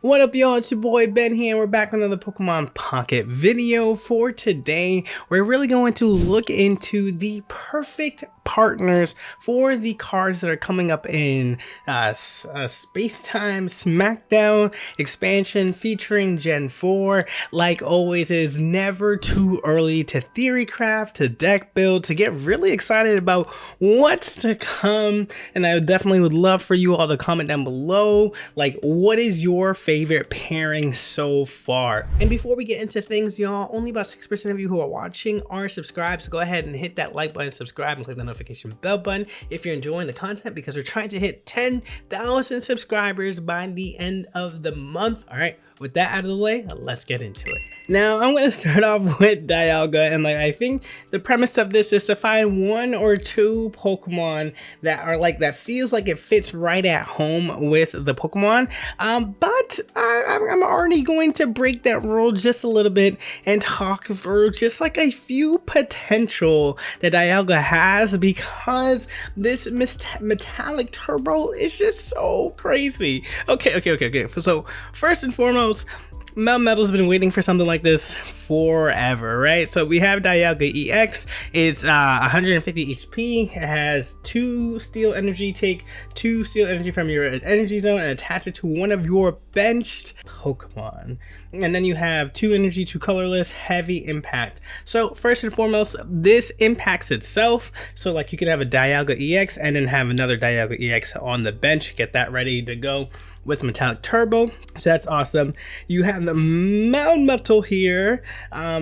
What up, y'all? It's your boy Ben here, and we're back with another Pokemon Pocket video. For today, we're really going to look into the perfect partners for the cards that are coming up in Space Time Smackdown expansion featuring Gen 4. Like always, it is never too early to theory craft, to deck build, to get really excited about what's to come. And I definitely would love for you all to comment down below, like, what is your favorite pairing so far? And before we get into things, y'all, only about 6% of you who are watching are subscribed, so go ahead and hit that like button, subscribe, and click the notification bell button if you're enjoying the content, because we're trying to hit 10,000 subscribers by the end of the month. All right, with that out of the way, let's get into it. Now, I'm going to start off with Dialga, and I think the premise of this is to find one or two Pokemon that are that feels like it fits right at home with the Pokemon, but I'm already going to break that rule just a little bit and talk through just a few potential that Dialga has, because this metallic turbo is just so crazy. Okay. So first and foremost, Melmetal's been waiting for something like this forever, right? So we have Dialga EX. It's 150 HP. It has 2 steel energy. Take 2 steel energy from your energy zone and attach it to one of your benched Pokemon. And then you have 2 energy, 2 colorless, heavy impact. So first and foremost, this impacts itself. So you could have a Dialga EX and then have another Dialga EX on the bench. Get that ready to go with Metallic Turbo, so that's awesome. You have the Melmetal here,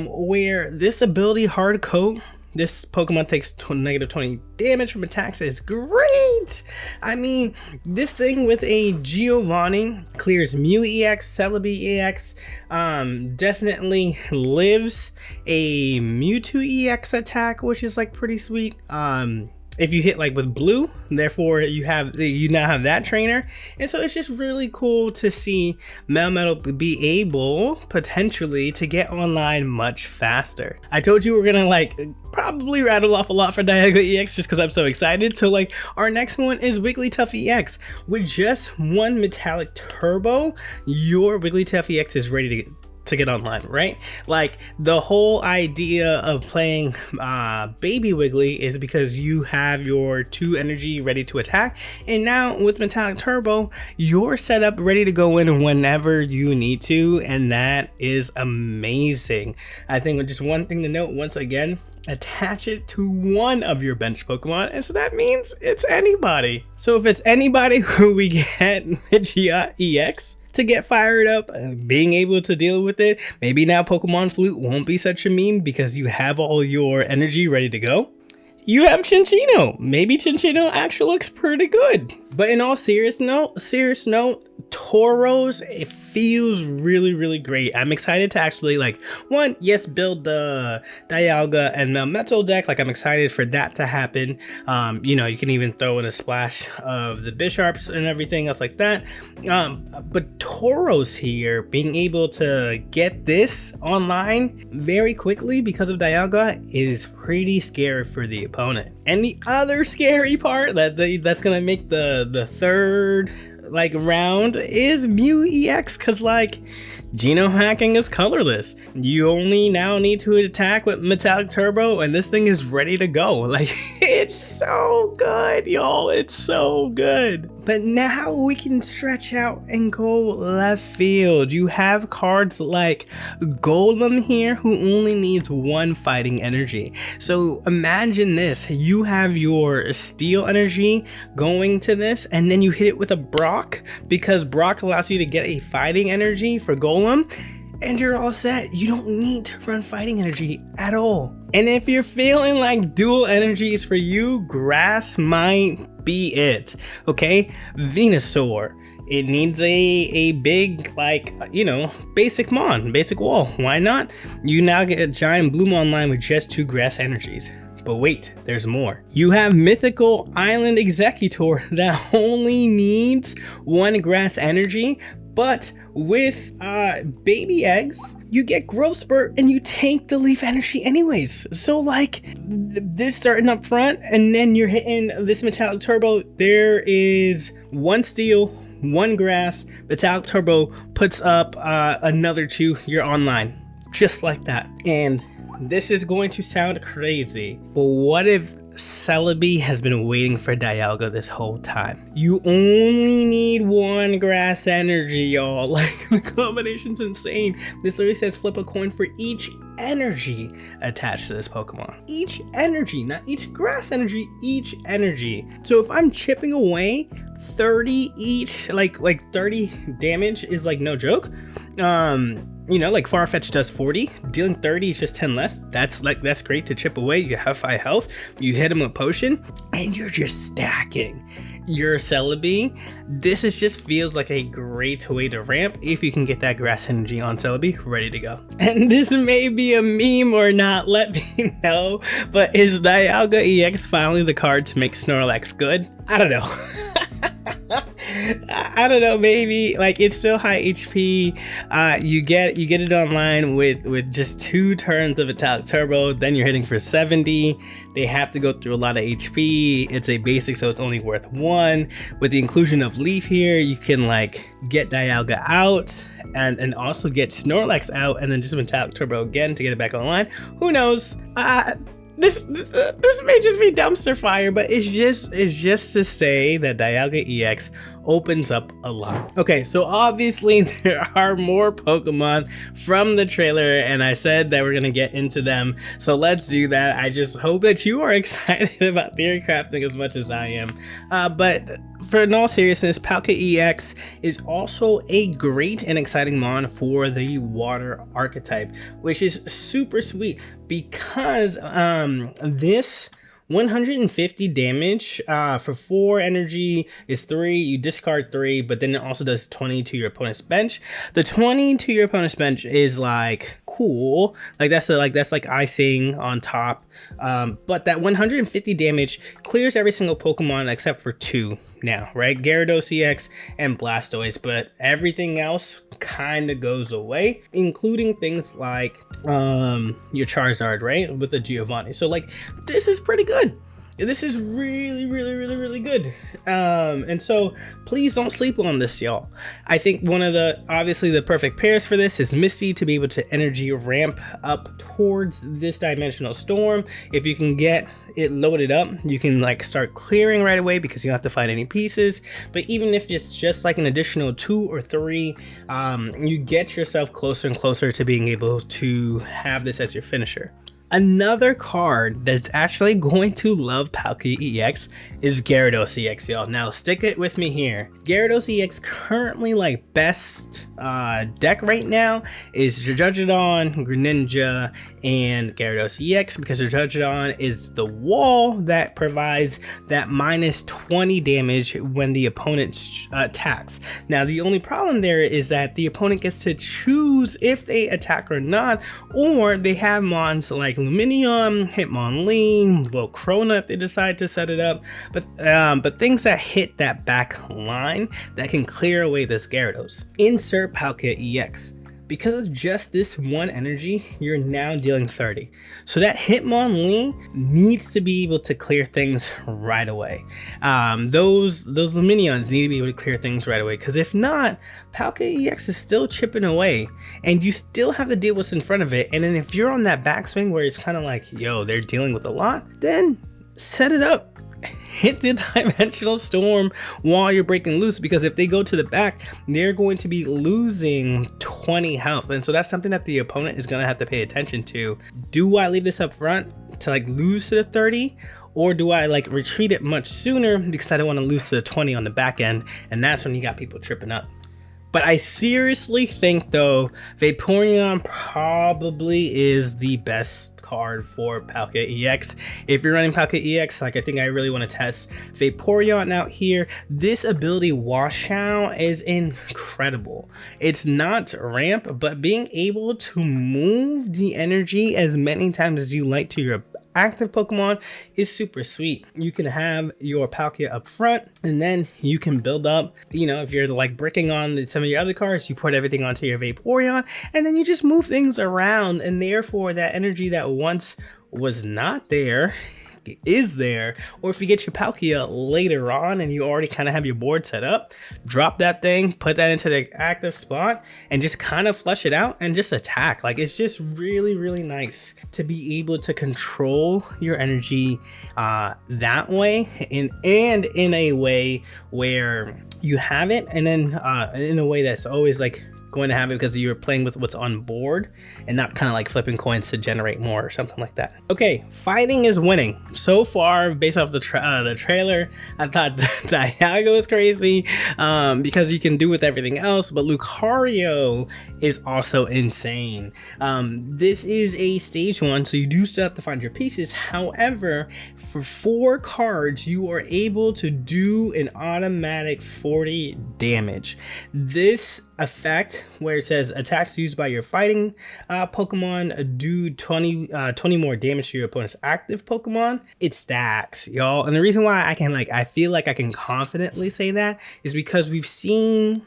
where this ability Hard Coat, this Pokemon takes negative 20 damage from attacks, is great. I mean, this thing with a Giovanni clears Mew EX, Celebi EX, definitely lives a Mewtwo EX attack, which is pretty sweet. If you hit with blue, therefore you now have that trainer, and so it's just really cool to see Melmetal be able potentially to get online much faster. I told you we're gonna probably rattle off a lot for Dialga EX just because I'm so excited. So our next one is Wigglytuff EX. With just one Metallic Turbo, your Wigglytuff EX is ready to get online, right? The whole idea of playing Baby Wiggly is because you have your 2 energy ready to attack, and now with Metallic Turbo, you're set up ready to go in whenever you need to, and that is amazing. I think just one thing to note, once again, attach it to one of your bench Pokemon, and so that means it's anybody. So if it's anybody who we get Midgia EX to get fired up, being able to deal with it, maybe now Pokemon Flute won't be such a meme because you have all your energy ready to go. You have Chinchino. Maybe Chinchino actually looks pretty good. But in all serious note, Tauros, it feels really great. I'm excited to actually build the Dialga and Melmetal deck. I'm excited for that to happen. You can even throw in a splash of the Bisharps and everything else like that. But Tauros here, being able to get this online very quickly because of Dialga is pretty scary for the opponent. And the other scary part that's gonna make the third round is Mew EX, because Geno hacking is colorless. You only now need to attack with Metallic Turbo and this thing is ready to go. It's so good, y'all. It's so good. But now we can stretch out and go left field. You have cards like Golem here, who only needs 1 fighting energy. So imagine this, you have your steel energy going to this, and then you hit it with a Brock, because Brock allows you to get a fighting energy for Golem, and you're all set. You don't need to run fighting energy at all. And if you're feeling like dual energies for you, Grass might be it. Okay, Venusaur, it needs a big basic basic wall. Why not? You now get a giant Bloom online with just 2 grass energies. But wait, there's more. You have Mythical Island Executor that only needs 1 grass energy, but with baby eggs, you get growth spurt and you take the leaf energy anyways. So this starting up front, and then you're hitting this Metallic Turbo. There is 1 steel, 1 grass, Metallic Turbo puts up another 2, you're online. Just like that. And this is going to sound crazy, but what if Celebi has been waiting for Dialga this whole time? You only need 1 grass energy, y'all. Like, the combination's insane. This literally says flip a coin for each energy attached to this Pokemon. Each energy, not each grass energy, each energy. So if I'm chipping away 30 each, like 30 damage is like no joke. You know, like Farfetch does 40, dealing 30 is just 10 less. That's great to chip away. You have high health, you hit him with potion, and you're just stacking your Celebi. This just feels like a great way to ramp if you can get that grass energy on Celebi ready to go. And this may be a meme or not, let me know, but is Dialga EX finally the card to make Snorlax good? I don't know. I don't know, maybe. Like, it's still high HP. You get it online with just 2 turns of Metallic Turbo, then you're hitting for 70. They have to go through a lot of HP. It's a basic, so it's only worth 1. With the inclusion of Leaf here, you can like get Dialga out and also get Snorlax out, and then just Metallic Turbo again to get it back online. Who knows? This may just be dumpster fire, but it's just to say that Dialga EX opens up a lot. Okay, so obviously there are more Pokemon from the trailer, and I said that we're gonna get into them, so let's do that. I just hope that you are excited about theory crafting as much as I am. But for in all seriousness, Palkia EX is also a great and exciting mon for the water archetype, which is super sweet because this 150 damage for 4 energy is 3. You discard 3, but then it also does 20 to your opponent's bench. The 20 to your opponent's bench is like cool, like that's like icing on top. But that 150 damage clears every single Pokemon except for 2 now, right? Gyarados EX and Blastoise, but everything else kind of goes away, including things like your Charizard, right, with the Giovanni. So like, this is pretty good. This is really good. And so please don't sleep on this, y'all. I think one of the, obviously the perfect pairs for this is Misty to be able to energy ramp up towards this dimensional storm. If you can get it loaded up, you can like start clearing right away because you don't have to find any pieces. But even if it's just like an additional 2 or 3, you get yourself closer and closer to being able to have this as your finisher. Another card that's actually going to love Palkia EX is Gyarados EX, y'all. Now stick it with me here. Gyarados EX currently like best deck right now is Jajutodon, Greninja, and Gyarados EX, because Jajutodon is the wall that provides that minus 20 damage when the opponent attacks. Now the only problem there is that the opponent gets to choose if they attack or not, or they have mons like Luminium, Hitmonlee, Volcrona if they decide to set it up, but things that hit that back line that can clear away this Gyarados. Insert Palkia EX. Because of just this 1 energy, you're now dealing 30. So that Hitmonlee needs to be able to clear things right away. Those Luminions need to be able to clear things right away, because if not, Palkia EX is still chipping away, and you still have to deal with what's in front of it. And then if you're on that backswing where it's kind of like, yo, they're dealing with a lot, then set it up. Hit the dimensional storm while you're breaking loose, because if they go to the back, they're going to be losing 20 health, and so that's something that the opponent is going to have to pay attention to. Do I leave this up front to like lose to the 30, or do I like retreat it much sooner because I don't want to lose to the 20 on the back end? And that's when you got people tripping up. But I seriously think though, Vaporeon probably is the best card for Palkia EX. If you're running Palkia EX, like I think I really want to test Vaporeon out here. This ability Washout is incredible. It's not ramp, but being able to move the energy as many times as you like to your active Pokemon is super sweet. You can have your Palkia up front, and then you can build up, you know, if you're like bricking on some of your other cards, you put everything onto your Vaporeon, and then you just move things around, and therefore that energy that once was not there is there, or if you get your Palkia later on and you already kind of have your board set up, drop that thing, put that into the active spot, and just kind of flush it out and just attack. Like, it's just really, really nice to be able to control your energy that way, and in a way where you have it, and then in a way that's always like going to have it because you're playing with what's on board and not kind of like flipping coins to generate more or something like that. Okay, fighting is winning so far based off the trailer. I thought Dialga was crazy because you can do with everything else, but Lucario is also insane. This is a stage 1, so you do still have to find your pieces. However, for 4 cards you are able to do an automatic 40 damage. This effect where it says attacks used by your fighting Pokemon do 20 more damage to your opponent's active Pokemon, it stacks, y'all. And the reason why I feel like I can confidently say that is because we've seen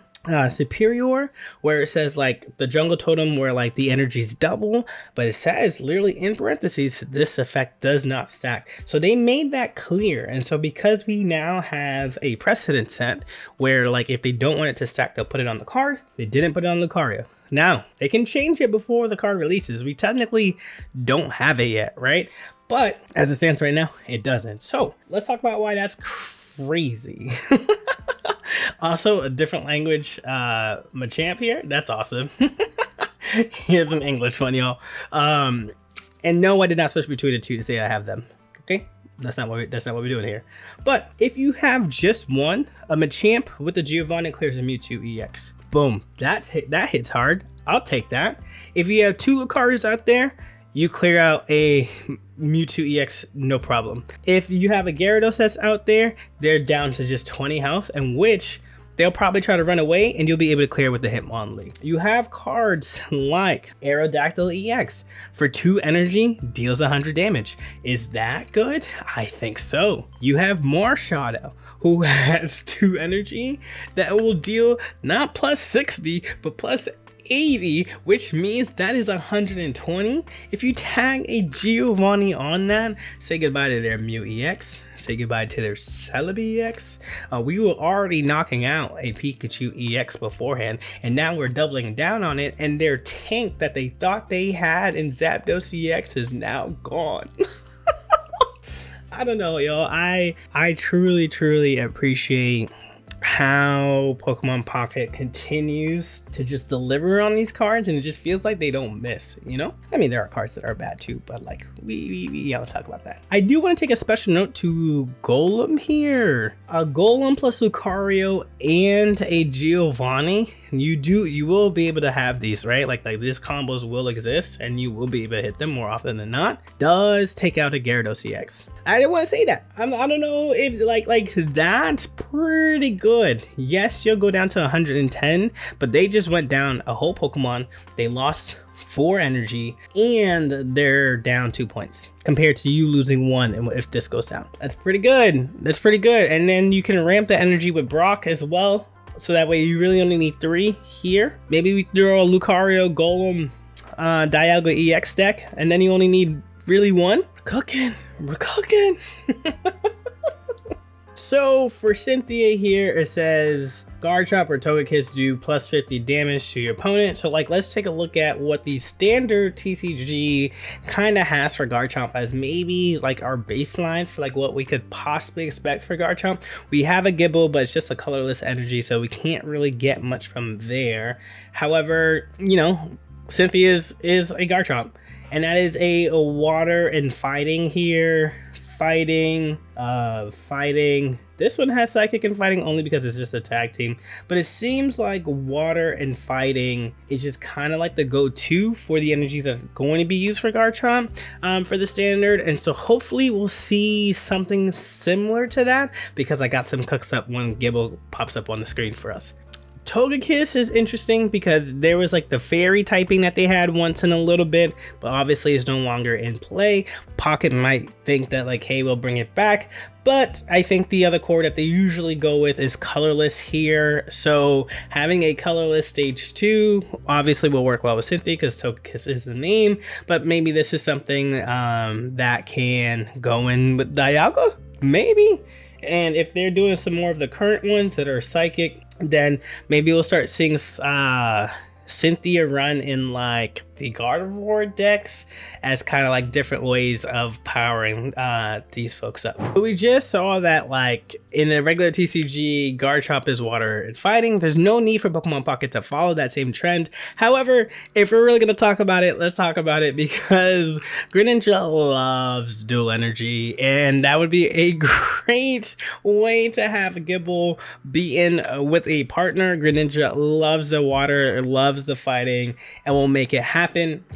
Superior where it says like the jungle totem where like the energy's double, but it says literally in parentheses this effect does not stack. So they made that clear, and so because we now have a precedent set where like if they don't want it to stack, they'll put it on the card. They didn't put it on Lucario. Now they can change it before the card releases. We technically don't have it yet, right? But as it stands right now, it doesn't. So let's talk about why that's crazy. Also, a different language Machamp here. That's awesome. Here's some English fun, y'all. And no, I did not switch between the two to say I have them. Okay, that's not what we're doing here. But if you have just one, a Machamp with the Giovanni clears a Mewtwo EX. Boom, that hits hard. I'll take that. If you have 2 Lucarios out there, you clear out a Mewtwo EX, no problem. If you have a Gyarados that's out there, they're down to just 20 health, and which they'll probably try to run away and you'll be able to clear with the Hitmonlee. You have cards like Aerodactyl EX for 2 energy, deals 100 damage. Is that good? I think so. You have Marshadow, who has 2 energy that will deal not plus 60, but plus 80, which means that is 120. If you tag a Giovanni on that, say goodbye to their Mew EX, say goodbye to their Celebi EX. We were already knocking out a Pikachu EX beforehand, and now we're doubling down on it, and their tank that they thought they had in Zapdos EX is now gone. I don't know, y'all. I truly appreciate how Pokemon Pocket continues to just deliver on these cards, and it just feels like they don't miss, you know? I mean, there are cards that are bad too, but like we don't talk about that. I do want to take a special note to Golem here. A Golem plus Lucario and a Giovanni, you will be able to have these, right? Like these combos will exist and you will be able to hit them more often than not. Does take out a Gyarados EX. I didn't want to say that. I don't know if like that's pretty good. Yes, you'll go down to 110, but they just went down a whole Pokemon. They lost 4 energy and they're down 2 points compared to you losing 1 and if this goes down. That's pretty good. That's pretty good. And then you can ramp the energy with Brock as well. So that way you really only need 3 here. Maybe we throw a Lucario, Golem, Dialga EX deck, and then you only need really 1. We're cooking. So for Cynthia here, it says Garchomp or Togekiss do plus 50 damage to your opponent. So like, let's take a look at what the standard TCG kind of has for Garchomp as maybe like our baseline for like what we could possibly expect for Garchomp. We have a Gibble, but it's just a colorless energy, so we can't really get much from there. However, you know, Cynthia's is a Garchomp, and that is a water and fighting here. Fighting. This one has psychic and fighting only because it's just a tag team, but it seems like water and fighting is just kind of like the go-to for the energies that's going to be used for Garchomp for the standard. And so hopefully we'll see something similar to that, because I got some cooks up when Gibble pops up on the screen for us. Togekiss is interesting because there was like the fairy typing that they had once in a little bit, but obviously is no longer in play. Pocket might think that like, hey, we'll bring it back, but I think the other core that they usually go with is colorless here. So having a colorless stage 2 obviously will work well with Cynthia because Togekiss is the name, but maybe this is something that can go in with Dialga, maybe. And if they're doing some more of the current ones that are psychic, then maybe we'll start seeing Cynthia run in like the Gardevoir decks as kind of like different ways of powering these folks up. But we just saw that like in the regular TCG, Garchomp is water and fighting. There's no need for Pokemon Pocket to follow that same trend. However, if we're really going to talk about it, let's talk about it because Greninja loves dual energy, and that would be a great way to have Gible be in with a partner. Greninja loves the water, loves the fighting, and will make it happen.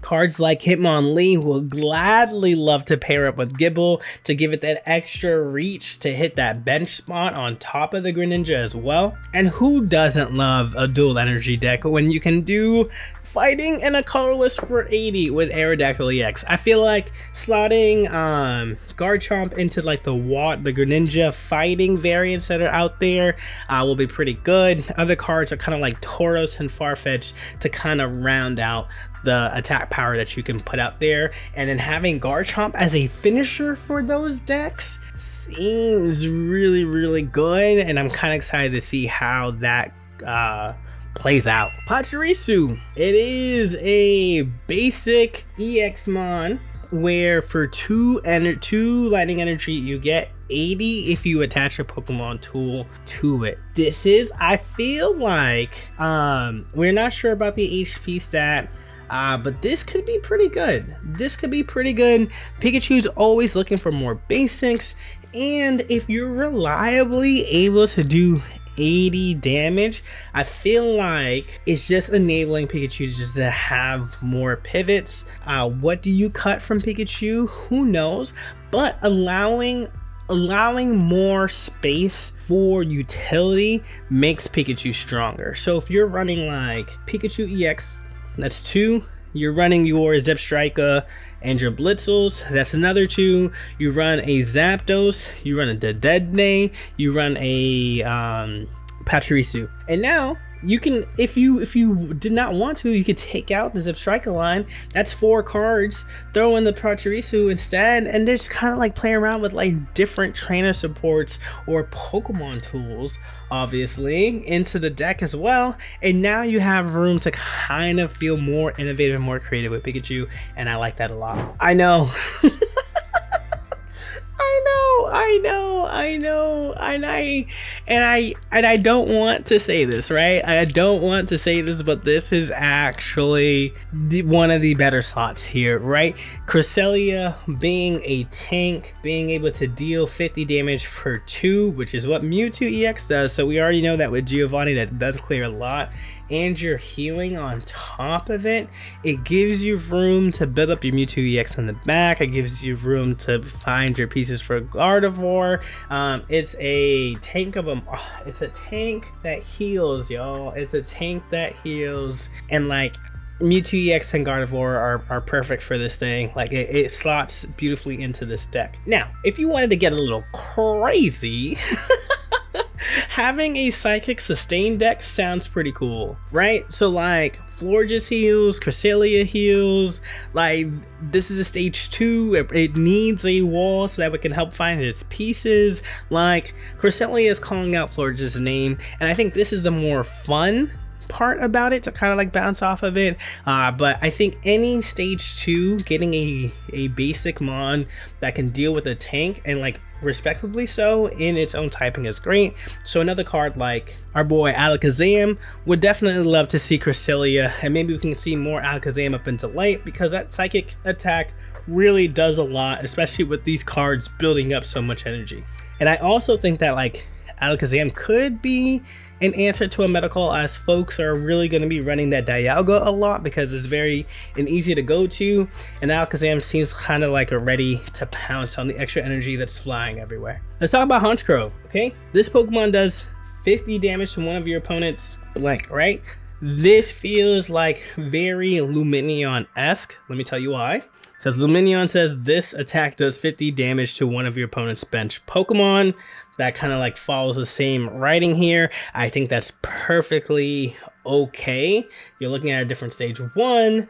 Cards like Hitmonlee will gladly love to pair up with Gible to give it that extra reach to hit that bench spot on top of the Greninja as well. And who doesn't love a dual energy deck when you can do fighting and a colorless for 80 with Aerodactyl EX? I feel like slotting Garchomp into like the Greninja fighting variants that are out there will be pretty good. Other cards are kind of like Tauros and Farfetch to kind of round out the attack power that you can put out there, and then having Garchomp as a finisher for those decks seems really good, and I'm kind of excited to see how that plays out. Pachirisu, it is a basic EX Mon where for 2 lightning energy you get 80 if you attach a Pokemon tool to it. This is, I feel like we're not sure about the HP stat, but this could be pretty good. This could be pretty good. Pikachu's always looking for more basics, and if you're reliably able to do 80 damage, I feel like it's just enabling Pikachu just to have more pivots. What do you cut from Pikachu? Who knows? But allowing more space for utility makes Pikachu stronger. So if you're running like Pikachu EX, that's 2. You're running your Zebstrika and your Blitzels, that's another 2. You run a Zapdos, you run a Dedenne, you run a Pachirisu. And now you can, if you did not want to, you could take out the Zebstrika line. That's 4 cards, throw in the Pachirisu instead, and just kind of like play around with like different trainer supports or Pokemon tools obviously into the deck as well. And now you have room to kind of feel more innovative and more creative with Pikachu, and I like that a lot. I know. I know, and I don't want to say this, right? I don't want to say this, but this is actually one of the better slots here, right? Cresselia being a tank, being able to deal 50 damage for 2, which is what Mewtwo EX does. So we already know that with Giovanni that does clear a lot. And you're healing on top of it. It gives you room to build up your Mewtwo EX in the back. It gives you room to find your pieces for Gardevoir. It's a tank of them. It's a tank that heals, y'all. It's a tank that heals, and like Mewtwo EX and Gardevoir are perfect for this thing. Like it slots beautifully into this deck. Now, if you wanted to get a little crazy. Having a Psychic Sustain deck sounds pretty cool, right? So like Florges heals, Cresselia heals, like this is a stage 2, it needs a wall so that it can help find its pieces. Like Cresselia is calling out Florges' name, and I think this is the more fun part about it to kind of like bounce off of it, but I think any stage 2 getting a basic mon that can deal with a tank and like respectably so in its own typing is great. So another card like our boy Alakazam would definitely love to see Cresselia, and maybe we can see more Alakazam up into light because that psychic attack really does a lot, especially with these cards building up so much energy. And I also think that like Alakazam could be an answer to a medical, as folks are really going to be running that Dialga a lot because it's very easy to go to, and Alakazam seems kind of like ready to pounce on the extra energy that's flying everywhere. Let's talk about Honchkrow. Okay, this Pokemon does 50 damage to one of your opponent's blank, right? This feels like very Lumineon-esque. Let me tell you why. Because Lumineon says this attack does 50 damage to one of your opponent's bench Pokemon. That kind of like follows the same writing here. I think that's perfectly okay. You're looking at a different stage 1.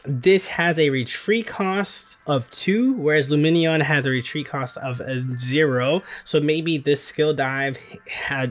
This has a retreat cost of 2, whereas Lumineon has a retreat cost of 0. So maybe this skill dive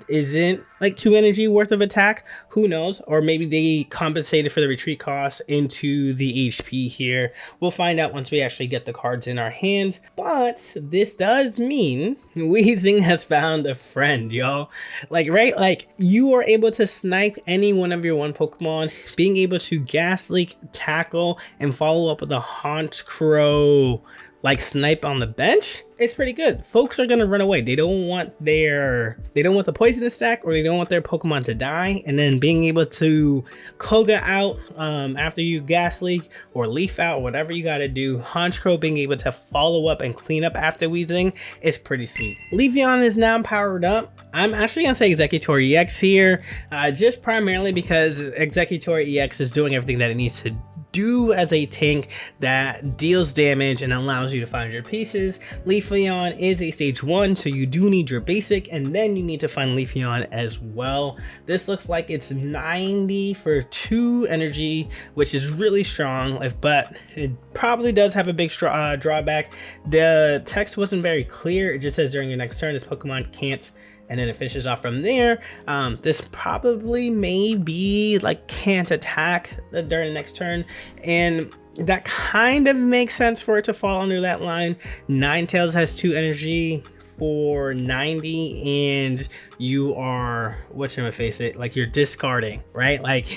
isn't like 2 energy worth of attack. Who knows? Or maybe they compensated for the retreat cost into the HP here. We'll find out once we actually get the cards in our hand. But this does mean Weezing has found a friend, y'all. Like, right? Like, you are able to snipe any one of your one Pokemon, being able to Gas Leak, Tackle, and follow up with a Honchkrow like snipe on the bench. It's pretty good. Folks are gonna run away. They don't want the poisonous stack, or they don't want their Pokemon to die. And then being able to Koga out after you Gas Leak or Leaf out, whatever you gotta do. Honchkrow being able to follow up and clean up after Weezing is pretty sweet. Leafeon is now powered up. I'm actually gonna say Executor EX here, just primarily because Executor EX is doing everything that it needs to do as a tank that deals damage and allows you to find your pieces. Leafeon is a stage 1, so you do need your basic, and then you need to find Leafeon as well. This looks like it's 90 for 2 energy, which is really strong, but it probably does have a big drawback. The text wasn't very clear. It just says during your next turn, this Pokemon can't, and then it finishes off from there. This probably may be like can't attack during the next turn, and that kind of makes sense for it to fall under that line. Ninetales has 2 energy for 90, and you are, like you're discarding, right? Like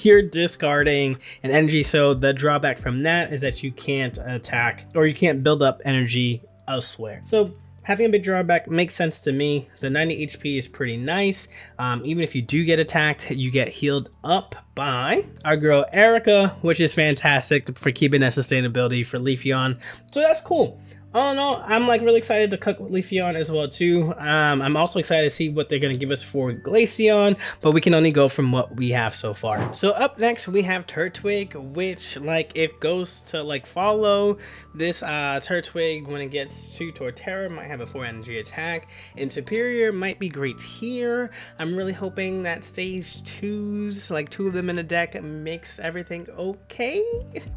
you're discarding an energy. So the drawback from that is that you can't attack, or you can't build up energy elsewhere. So having a big drawback makes sense to me. The 90 HP is pretty nice. Even if you do get attacked, you get healed up by our girl Erica, which is fantastic for keeping that sustainability for Leafeon. So that's cool. All in all, I'm like really excited to cook with Leafeon as well too. I'm also excited to see what they're gonna give us for Glaceon, but we can only go from what we have so far. So up next we have Turtwig, which like if goes to like follow this Turtwig when it gets to Torterra might have a 4 energy attack, and Superior might be great here. I'm really hoping that stage 2s, like 2 of them in the deck, makes everything okay,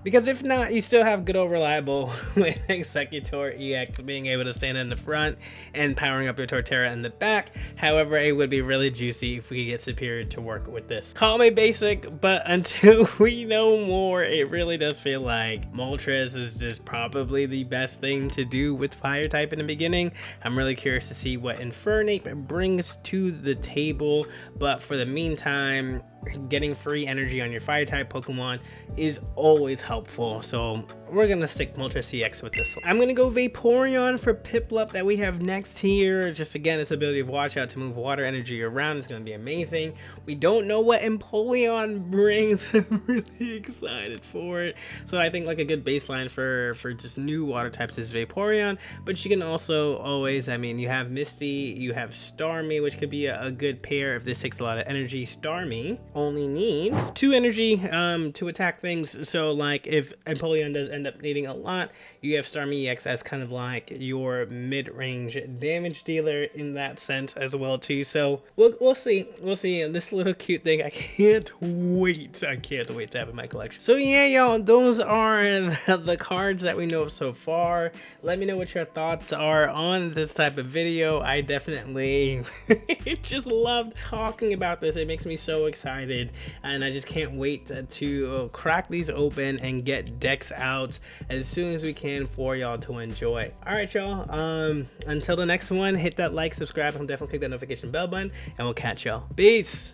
because if not, you still have good old reliable with Executor EX being able to stand in the front and powering up your Torterra in the back. However, it would be really juicy if we could get Superior to work with this. Call me basic, but until we know more, it really does feel like Moltres is just probably the best thing to do with Fire type in the beginning. I'm really curious to see what Infernape brings to the table, but for the meantime, getting free energy on your Fire type Pokemon is always helpful. So we're gonna stick Moltres EX with this one. I'm gonna go Vaporeon for Piplup that we have next here. Just again, its ability of Watch Out to move water energy around is gonna be amazing. We don't know what Empoleon brings. I'm really excited for it. So I think like a good baseline for just new water types is Vaporeon, but you can also always, I mean, you have Misty, you have Starmie, which could be a good pair if this takes a lot of energy. Starmie only needs 2 energy to attack things, so like if Empoleon does end up needing a lot, you have Starmie EX as kind of like your mid-range damage dealer in that sense as well too. So we'll see. This little cute thing, I can't wait to have in my collection. So yeah, y'all, those are the cards that we know of so far. Let me know what your thoughts are on this type of video. I definitely just loved talking about this. It makes me so excited, and I just can't wait to crack these open and get decks out as soon as we can for y'all to enjoy. All right, y'all, until the next one, hit that like, subscribe, and definitely click that notification bell button, and we'll catch y'all. Peace.